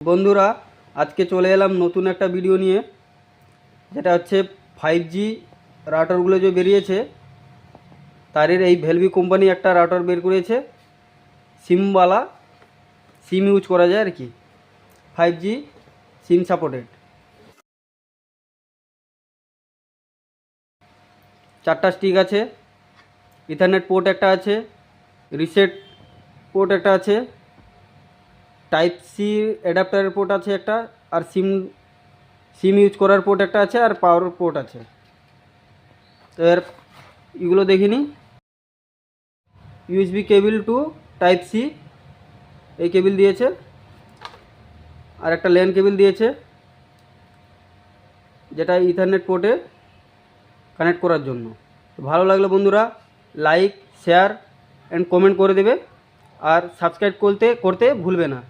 বন্ধুরা, আজকে চলে এলাম নতুন একটা ভিডিও নিয়ে, যেটা হচ্ছে 5G রাউটারগুলো যে বেরিয়েছে তারের এই ভেলভি কোম্পানি একটা রাউটার বের করেছে। সিমওয়ালা, সিম ইউজ করা যায় আর কি, 5G সিম সাপোর্টেড। 4টা স্টিক আছে, ইথারনেট পোর্ট একটা আছে, রিসেট পোর্ট একটা আছে, টাইপ সি অ্যাডাপ্টারের পোর্ট আছে একটা, আর সিম ইউজ করার পোর্ট একটা আছে, আর পাওয়ার পোর্ট আছে। তো এগুলো দেখিনি। USB cable to type C এই কেবল দিয়েছে, আর একটা ল্যান কেবল দিয়েছে যেটা ইথারনেট পোর্টে কানেক্ট করার জন্য। তো ভালো লাগলে বন্ধুরা লাইক, শেয়ার অ্যান্ড কমেন্ট করে দেবে, আর সাবস্ক্রাইব করতে ভুলবে না।